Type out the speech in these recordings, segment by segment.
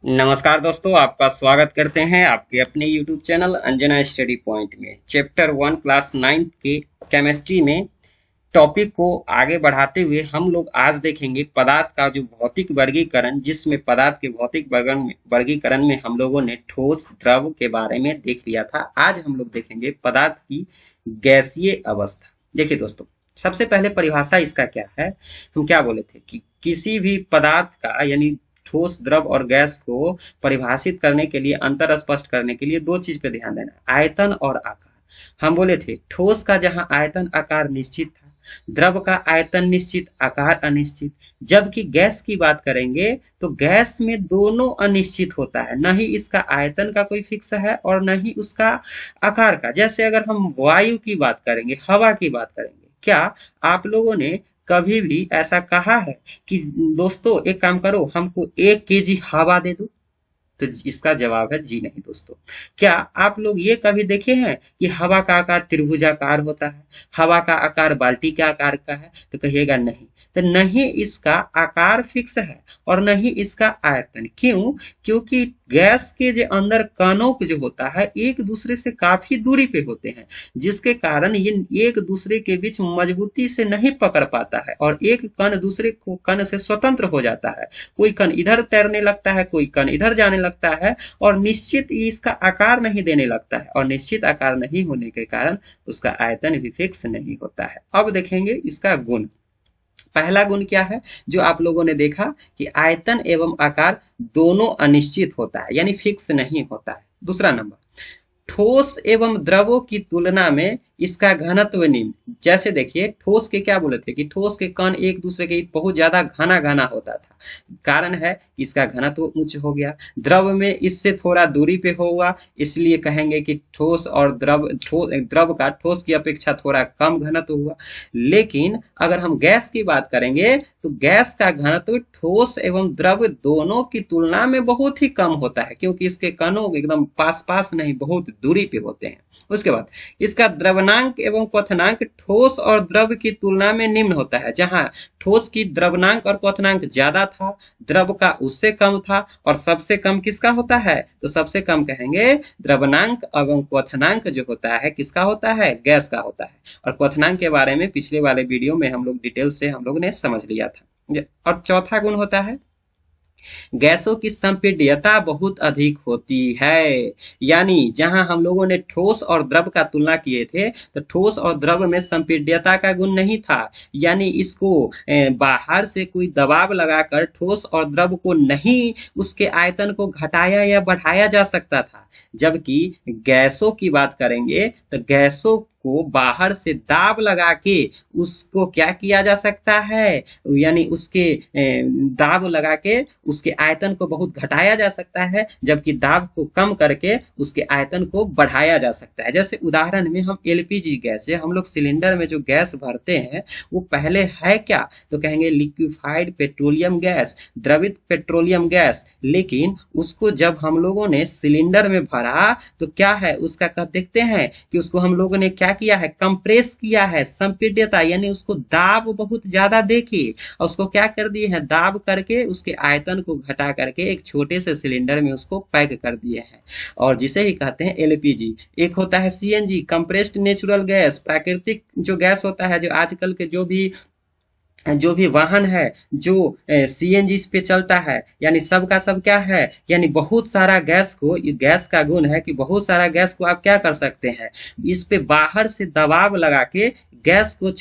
नमस्कार दोस्तों, आपका स्वागत करते हैं आपके अपने YouTube channel Anjana study point में। चैप्टर 1 क्लास 9 के केमिस्ट्री में टॉपिक को आगे बढ़ाते हुए हम लोग आज देखेंगे पदार्थ का जो भौतिक वर्गीकरण, जिसमें पदार्थ के भौतिक वर्गीकरण में हम लोगों ने ठोस द्रव के बारे में देख लिया था। आज हम लोग देखेंगे पदार्थ की गैसीय अवस्था। देखिए दोस्तों, सबसे पहले परिभाषा इसका क्या है। हम क्या बोले थे कि किसी भी पदार्थ का यानी ठोस द्रव और गैस को परिभाषित करने के लिए, अंतर स्पष्ट करने के लिए दो चीज पे ध्यान देना, आयतन और आकार। हम बोले थे ठोस का जहां आयतन आकार निश्चित था, द्रव का आयतन निश्चित, आकार अनिश्चित। जबकि गैस की बात करेंगे तो गैस में दोनों अनिश्चित होता है, न ही इसका आयतन का कोई फिक्स है और न ही उसका आकार का। जैसे अगर हम वायु की बात करेंगे, हवा की बात करेंगे, क्या आप लोगों ने कभी भी ऐसा कहा है कि दोस्तों एक काम करो, हमको 1 kg हवा दे दो? तो इसका जवाब है जी नहीं दोस्तों। क्या आप लोग ये कभी देखे हैं कि हवा का आकार त्रिभुजाकार होता है, हवा का आकार बाल्टी के आकार का है? तो कहिएगा नहीं। तो नहीं इसका आकार फिक्स है और नहीं इसका आयतन। क्यों? क्योंकि गैस के जो अंदर कणों जो होता है एक दूसरे से काफी दूरी पे होते हैं, जिसके कारण ये एक दूसरे के बीच मजबूती से नहीं पकड़ पाता है और एक कण दूसरे कण से स्वतंत्र हो जाता है। कोई कण इधर तैरने लगता है, कोई कण इधर जाने लगता है और निश्चित इसका आकार नहीं देने लगता है, और निश्चित आकार नहीं होने के कारण उसका आयतन भी फिक्स नहीं होता है। अब देखेंगे इसका गुण। पहला गुण क्या है जो आप लोगों ने देखा कि आयतन एवं आकार दोनों अनिश्चित होता है, यानी फिक्स नहीं होता है। दूसरा नंबर, ठोस एवं द्रवों की तुलना में इसका घनत्व निम्न। जैसे देखिए ठोस के क्या बोले थे कि ठोस के कण एक दूसरे के बहुत ज्यादा घना घना होता था, कारण है इसका घनत्व उच्च हो गया। द्रव में इससे थोड़ा दूरी पे होगा, इसलिए कहेंगे कि ठोस और द्रव का ठोस की अपेक्षा थोड़ा कम घनत्व हुआ। लेकिन अगर हम गैस की बात करेंगे तो गैस का घनत्व ठोस एवं द्रव दोनों की तुलना में बहुत ही कम होता है, क्योंकि इसके कणों एकदम पास पास नहीं, बहुत दूरी पे होते हैं। उसके बाद इसका द्रवनांक एवं क्वथनांक ठोस और द्रव की तुलना में निम्न होता है। जहां ठोस की द्रवनांक और क्वथनांक ज्यादा था, द्रव का उससे कम था, और सबसे कम किसका होता है? तो सबसे कम कहेंगे द्रवनांक एवं क्वथनांक जो होता है किसका होता है? गैस का होता है। और क्वथनांक के बारे में पिछले वाले वीडियो में हम लोग डिटेल से हम लोग ने समझ लिया था। और चौथा गुण होता है गैसों की संपीड्यता बहुत अधिक होती है। यानी जहां हम लोगों ने ठोस और द्रव का तुलना किए थे तो ठोस और द्रव में संपीड्यता का गुण नहीं था, यानी इसको बाहर से कोई दबाव लगाकर ठोस और द्रव को नहीं उसके आयतन को घटाया या बढ़ाया जा सकता था। जबकि गैसों की बात करेंगे तो गैसों को बाहर से दाब लगा के उसको क्या किया जा सकता है, यानी उसके दाब लगा के उसके आयतन को बहुत घटाया जा सकता है, जबकि दाब को कम करके उसके आयतन को बढ़ाया जा सकता है। जैसे उदाहरण में हम एलपीजी गैस है, हम लोग सिलेंडर में जो गैस भरते हैं वो पहले है क्या? तो कहेंगे लिक्विफाइड पेट्रोलियम गैस, द्रवित पेट्रोलियम गैस। लेकिन उसको जब हम लोगों ने सिलेंडर में भरा तो क्या है उसका देखते हैं कि उसको हम लोगों ने क्या किया है? कंप्रेस किया है, संपीड्यता यानी उसको दाब बहुत ज्यादा देके और उसको क्या कर दिए हैं? दाब करके उसके आयतन को घटा करके एक छोटे से सिलेंडर में उसको पैक कर दिए हैं, और जिसे ही कहते हैं एलपीजी। एक होता है सीएनजी, कंप्रेस्ड नेचुरल गैस, प्राकृतिक जो गैस होता है, जो आजकल के जो भी वाहन है जो सीएनजी पे चलता है, यानी सब का सब क्या है, यानी बहुत सारा गैस को, गैस का गुण है कि बहुत सारा गैस को आप क्या कर सकते हैं, इस पे बाहर से दबाव लगा के गैस को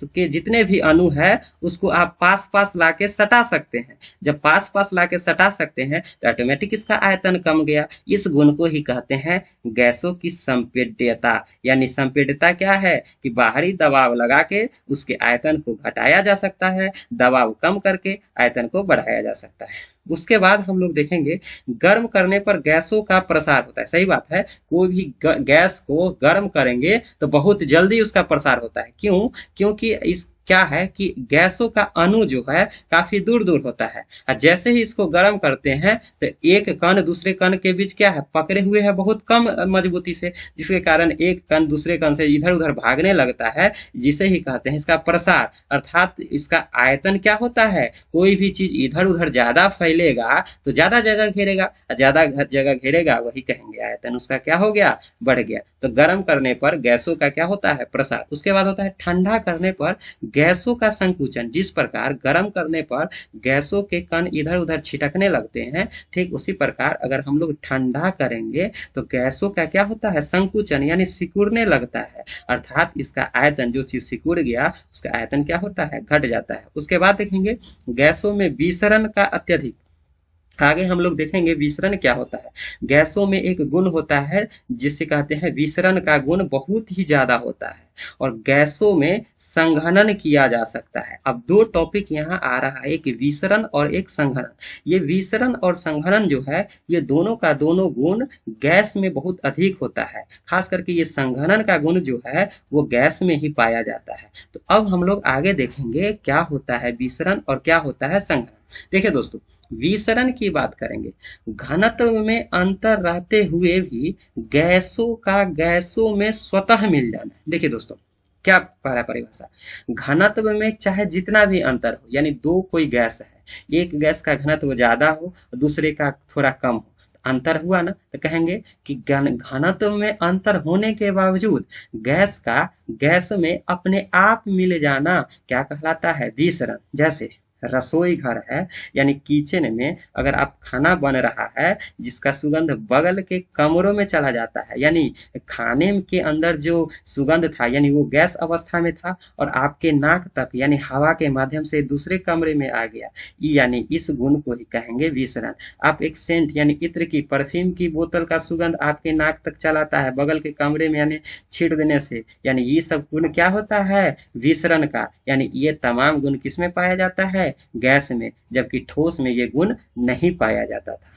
के जितने भी अणु है उसको आप पास पास लाके सटा सकते हैं। जब पास पास लाके सटा सकते हैं तो ऑटोमेटिक इसका आयतन कम गया। इस गुण को ही कहते हैं गैसों की संपीड्यता। यानी संपीड्यता क्या है कि बाहरी दबाव लगा के उसके आयतन को घटाया जा सकता है, दबाव कम करके आयतन को बढ़ाया जा सकता है। उसके बाद हम लोग देखेंगे गर्म करने पर गैसों का प्रसार होता है। सही बात है, कोई भी गैस को गर्म करेंगे तो बहुत जल्दी उसका प्रसार होता है। क्यों? क्योंकि इस क्या है कि गैसों का अणु जो है काफी दूर दूर होता है, और जैसे ही इसको गर्म करते हैं तो एक कण दूसरे कण के बीच क्या है, पकड़े हुए है बहुत कम मजबूती से, जिसके कारण एक कण दूसरे कण से इधर उधर भागने लगता है, जिसे ही कहते हैं इसका प्रसार। अर्थात इसका आयतन क्या होता है, कोई भी चीज इधर उधर ज्यादा फैलेगा तो ज्यादा जगह घेरेगा, ज्यादा जगह घेरेगा वही कहेंगे आयतन उसका क्या हो गया, बढ़ गया। तो गर्म करने पर गैसों का क्या होता है, प्रसार। उसके बाद होता है ठंडा करने पर गैसों का संकुचन। जिस प्रकार गर्म करने पर गैसों के कण इधर उधर छिटकने लगते हैं, ठीक उसी प्रकार अगर हम लोग ठंडा करेंगे तो गैसों का क्या होता है, संकुचन, यानी सिकुड़ने लगता है। अर्थात इसका आयतन, जो चीज सिकुड़ गया उसका आयतन क्या होता है, घट जाता है। उसके बाद देखेंगे गैसों में विसरण का अत्यधिक। आगे हम लोग देखेंगे विसरण क्या होता है। गैसों में एक गुण होता है जिसे कहते हैं विसरण का गुण बहुत ही ज्यादा होता है, और गैसों में संघनन किया जा सकता है। अब दो टॉपिक यहाँ आ रहा है, एक विसरण और एक संघनन। ये विसरण और संघनन जो है, ये दोनों का दोनों गुण गैस में बहुत अधिक होता है। खास करके ये संघनन का गुण जो है वो गैस में ही पाया जाता है। तो अब हम लोग आगे देखेंगे क्या होता है विसरण और क्या होता है संघनन। देखिए दोस्तों, विसरण की बात करेंगे, घनत्व में अंतर रहते हुए भी गैसों का गैसों में स्वतः मिल जाना। देखिए दोस्तों, क्या परिभाषा, घनत्व में चाहे जितना भी अंतर हो, यानी दो कोई गैस है, एक गैस का घनत्व ज्यादा हो दूसरे का थोड़ा कम हो, अंतर हुआ ना, तो कहेंगे कि घनत्व में अंतर होने के बावजूद गैस का गैस में अपने आप मिल जाना क्या कहलाता है, विसरण। जैसे रसोई घर है, यानी किचन में अगर आप खाना बन रहा है जिसका सुगंध बगल के कमरों में चला जाता है, यानी खाने के अंदर जो सुगंध था यानी वो गैस अवस्था में था और आपके नाक तक यानी हवा के माध्यम से दूसरे कमरे में आ गया, यानी इस गुण को ही कहेंगे विसरण। आप एक सेंट यानी इत्र की परफ्यूम की बोतल का सुगंध आपके नाक तक चलाता है बगल के कमरे में यानी छीट देने से, यानी ये सब गुण क्या होता है, विसरण का। यानी ये तमाम गुण किसमें पाया जाता है, गैस में, जबकि ठोस में ये गुण नहीं पाया जाता था।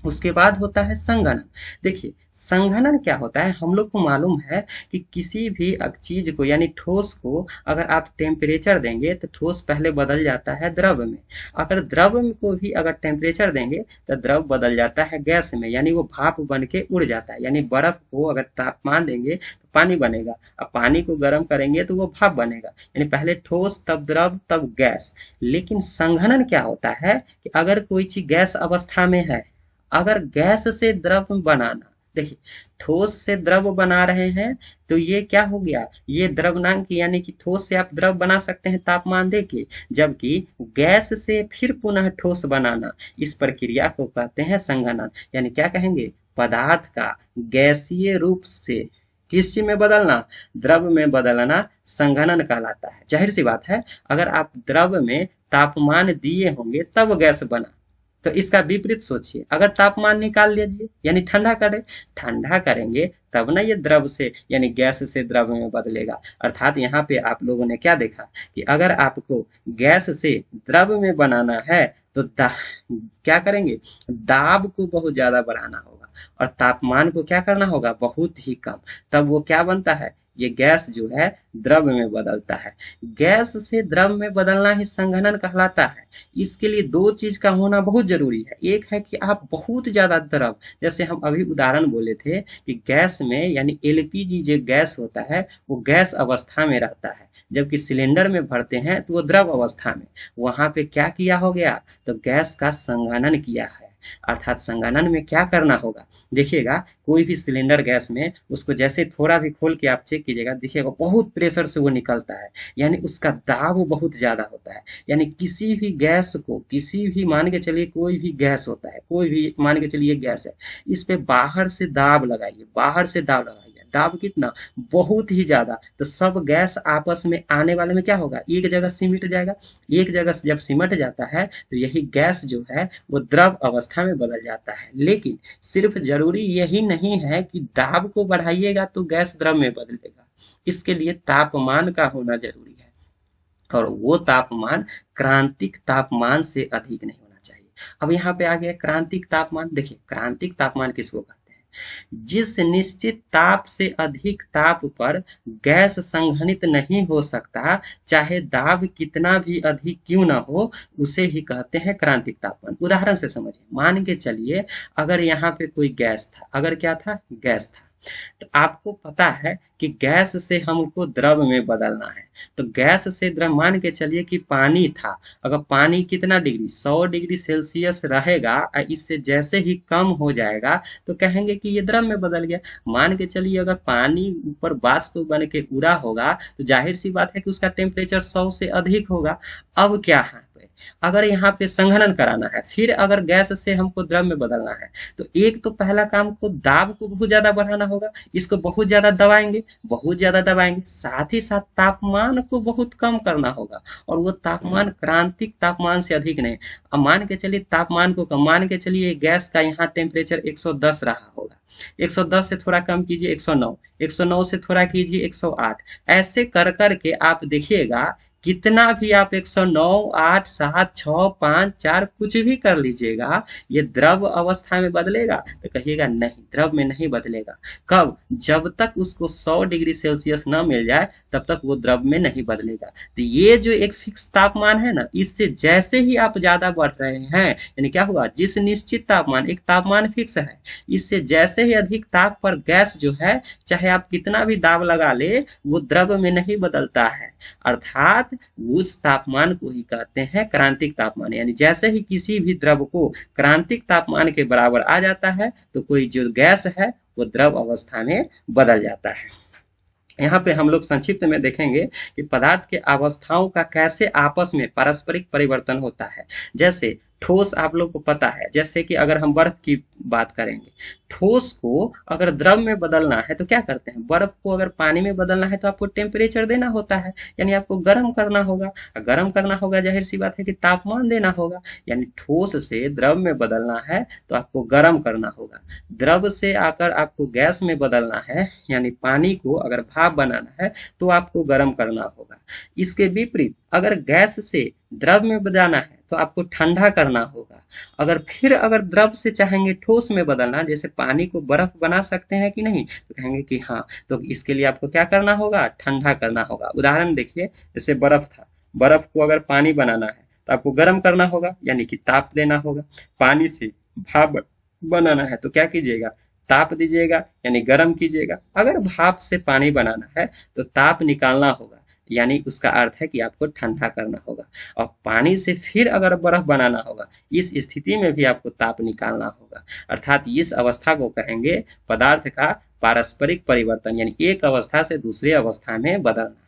उसके बाद होता है संघनन। देखिए संघनन क्या होता है, हम लोग को मालूम है कि किसी भी चीज को यानी ठोस को अगर आप टेम्परेचर देंगे तो ठोस पहले बदल जाता है द्रव में, अगर द्रव को भी अगर टेम्परेचर देंगे तो द्रव बदल जाता है गैस में, यानी वो भाप बन के उड़ जाता है। यानी बर्फ को अगर तापमान देंगे तो पानी बनेगा, अब पानी को गर्म करेंगे तो वो भाप बनेगा, यानी पहले ठोस तब द्रव तब गैस। लेकिन संघनन क्या होता है कि अगर कोई चीज गैस अवस्था में है, अगर गैस से द्रव बनाना, देखिए ठोस से द्रव बना रहे हैं तो ये क्या हो गया, ये द्रवनांक, यानी कि ठोस से आप द्रव बना सकते हैं तापमान देके, जबकि गैस से फिर पुनः ठोस बनाना, इस प्रक्रिया को कहते हैं संघनन। यानी क्या कहेंगे, पदार्थ का गैसीय रूप से किस चीज में बदलना, द्रव में बदलना संघनन कहलाता है। जाहिर सी बात है, अगर आप द्रव में तापमान दिए होंगे तब गैस बना, तो इसका विपरीत सोचिए, अगर तापमान निकाल लीजिए यानी ठंडा करें, ठंडा करेंगे तब ना ये द्रव से यानी गैस से द्रव में बदलेगा। अर्थात यहाँ पे आप लोगों ने क्या देखा कि अगर आपको गैस से द्रव में बनाना है तो क्या करेंगे, दाब को बहुत ज्यादा बढ़ाना होगा और तापमान को क्या करना होगा, बहुत ही कम, तब वो क्या बनता है, ये गैस जो है द्रव में बदलता है। गैस से द्रव में बदलना ही संघनन कहलाता है। इसके लिए दो चीज का होना बहुत जरूरी है, एक है कि आप बहुत ज्यादा द्रव, जैसे हम अभी उदाहरण बोले थे कि गैस में यानी एलपीजी जो गैस होता है वो गैस अवस्था में रहता है, जबकि सिलेंडर में भरते हैं तो वो द्रव अवस्था में, वहां पे क्या किया हो गया, तो गैस का संघनन किया है। अर्थात संघनन में क्या करना होगा, देखिएगा कोई भी सिलेंडर गैस में उसको जैसे थोड़ा भी खोल के आप चेक कीजिएगा, देखिएगा बहुत प्रेशर से वो निकलता है, यानी उसका दाब बहुत ज्यादा होता है। यानी किसी भी गैस को, किसी भी मान के चलिए कोई भी गैस होता है, कोई भी मान के चलिए गैस है, इस पे बाहर से दाब लगाइए, बाहर से दाब लगाइए, दाब कितना, बहुत ही ज्यादा, तो सब गैस आपस में आने वाले में क्या होगा, एक जगह सिमट जाएगा, एक जगह जब सिमट जाता है तो यही गैस जो है वो द्रव अवस्था में बदल जाता है। लेकिन सिर्फ जरूरी यही नहीं है कि दाब को बढ़ाइएगा तो गैस द्रव में बदलेगा, इसके लिए तापमान का होना जरूरी है, और वो तापमान क्रांतिक तापमान से अधिक नहीं होना चाहिए। अब यहाँ पे आ गया क्रांतिक तापमान। देखिए क्रांतिक तापमान किसको कहते हैं, जिस निश्चित ताप से अधिक ताप पर गैस संघनित नहीं हो सकता, चाहे दाब कितना भी अधिक क्यों ना हो, उसे ही कहते हैं क्रांतिक तापमान। उदाहरण से समझिए, मान के चलिए अगर यहाँ पे कोई गैस था, अगर क्या था, गैस था, तो आपको पता है कि गैस से हमको द्रव में बदलना है। तो गैस से द्रव, मान के चलिए कि पानी था, अगर पानी कितना डिग्री, 100 डिग्री सेल्सियस रहेगा, इससे जैसे ही कम हो जाएगा तो कहेंगे कि ये द्रव में बदल गया। मान के चलिए अगर पानी ऊपर वाष्प बन के उड़ा होगा तो जाहिर सी बात है कि उसका टेम्परेचर 100 से अधिक होगा। अब क्या है, अगर यहाँ पे संघनन कराना है, फिर अगर गैस से हमको द्रव में बदलना है, तो एक तो पहला काम को दाब को बहुत ज्यादा बढ़ाना होगा, इसको बहुत ज्यादा दबाएंगे, बहुत ज्यादा दबाएंगे, साथ ही साथ तापमान को बहुत कम करना होगा, और वो तापमान क्रांतिक तापमान से अधिक नहीं। अब मान के चलिए तापमान को कम, मान के चलिए गैस का यहाँ टेम्परेचर 110 रहा होगा, 110 से थोड़ा कम कीजिए 109, 109 से थोड़ा कीजिए 108, ऐसे कर करके आप देखिएगा कितना भी आप 109, 8, 7, 6, 5, 4 कुछ भी कर लीजिएगा, ये द्रव अवस्था में बदलेगा? तो कहिएगा नहीं, द्रव में नहीं बदलेगा। कब? जब तक उसको 100 डिग्री सेल्सियस न मिल जाए तब तक वो द्रव में नहीं बदलेगा। तो ये जो एक फिक्स तापमान है ना, इससे जैसे ही आप ज्यादा बढ़ रहे हैं, यानी क्या हुआ, जिस निश्चित तापमान, एक तापमान फिक्स है, इससे जैसे ही अधिक ताप पर गैस जो है, चाहे आप कितना भी दाब लगा ले, वो द्रव में नहीं बदलता है। अर्थात उस तापमान को ही कहते हैं क्रांतिक तापमान। यानी जैसे ही किसी भी द्रव को क्रांतिक तापमान के बराबर आ जाता है तो कोई जो गैस है वो द्रव अवस्था में बदल जाता है। यहाँ पे हम लोग संक्षिप्त में देखेंगे कि पदार्थ के अवस्थाओं का कैसे आपस में पारस्परिक परिवर्तन होता है। जैसे ठोस, आप लोग को पता है, जैसे कि अगर हम बर्फ की बात करेंगे, ठोस को अगर द्रव में बदलना है तो क्या करते हैं, बर्फ को अगर पानी में बदलना है तो आपको टेम्परेचर देना होता है, यानी आपको गर्म करना होगा। गर्म करना होगा, जाहिर सी बात है कि तापमान देना होगा। यानी ठोस से द्रव में बदलना है तो आपको गर्म करना होगा। द्रव से आकर आपको गैस में बदलना है, यानी पानी को अगर भाप बनाना है तो आपको गर्म करना होगा। इसके विपरीत अगर गैस से द्रव में बदलना है तो आपको ठंडा करना होगा। अगर द्रव से चाहेंगे ठोस में बदलना, जैसे पानी को बर्फ बना सकते हैं कि नहीं, तो कहेंगे कि हाँ, तो इसके लिए आपको क्या करना होगा, ठंडा करना होगा। उदाहरण देखिए, जैसे बर्फ था, बर्फ को अगर पानी बनाना है तो आपको गर्म करना होगा, यानी कि ताप देना होगा। पानी से भाप बनाना है तो क्या कीजिएगा, ताप दीजिएगा, यानी गर्म कीजिएगा। अगर भाप से पानी बनाना है तो ताप निकालना होगा, यानी उसका अर्थ है कि आपको ठंडा करना होगा। और पानी से फिर अगर बर्फ बनाना होगा, इस स्थिति में भी आपको ताप निकालना होगा। अर्थात इस अवस्था को कहेंगे पदार्थ का पारस्परिक परिवर्तन, यानी एक अवस्था से दूसरी अवस्था में बदलना।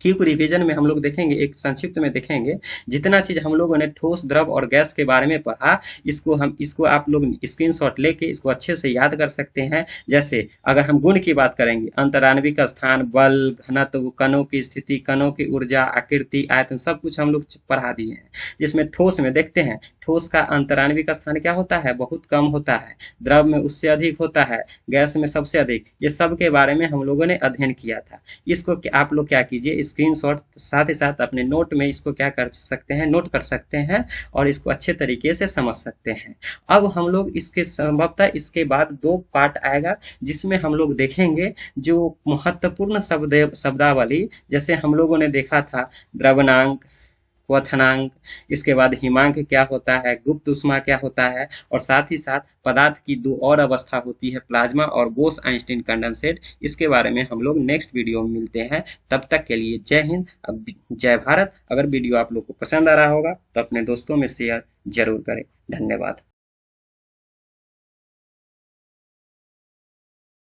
क्विक रिवीजन में हम लोग देखेंगे, एक संक्षिप्त में देखेंगे, जितना चीज हम लोगों ने ठोस, द्रव और गैस के बारे में पढ़ा, इसको आप लोग स्क्रीनशॉट लेके इसको अच्छे से याद कर सकते हैं। जैसे अगर हम गुण की बात करेंगे, अंतराण्विक स्थान, बल, घनत्व, कणों की स्थिति, कणों की ऊर्जा, आकृति, आयतन, सब कुछ हम लोग पढ़ा दिए हैं। जिसमें ठोस में देखते हैं, ठोस का अंतराण्विक स्थान क्या होता है, बहुत कम होता है, द्रव में उससे अधिक होता है, गैस में सबसे अधिक। ये सब के बारे में हम लोगों ने अध्ययन किया था। इसको आप लोग क्या कीजिए, स्क्रीनशॉट, साथ ही साथ अपने नोट में इसको क्या कर सकते हैं, नोट कर सकते हैं और इसको अच्छे तरीके से समझ सकते हैं। अब हम लोग इसके संभवतः इसके बाद 2 पार्ट आएगा, जिसमें हम लोग देखेंगे जो महत्वपूर्ण शब्दावली, जैसे हम लोगों ने देखा था द्रवनांक, क्वथनांक, इसके बाद हिमांक क्या होता है, गुप्त उष्मा क्या होता है, और साथ ही साथ पदार्थ की 2 और अवस्था होती है, प्लाज्मा और बोस आइंस्टीन कंडेंसेट। इसके बारे में हम लोग नेक्स्ट वीडियो में मिलते हैं। तब तक के लिए जय हिंद, जय भारत। अगर वीडियो आप लोग को पसंद आ रहा होगा तो अपने दोस्तों में शेयर जरूर करें। धन्यवाद।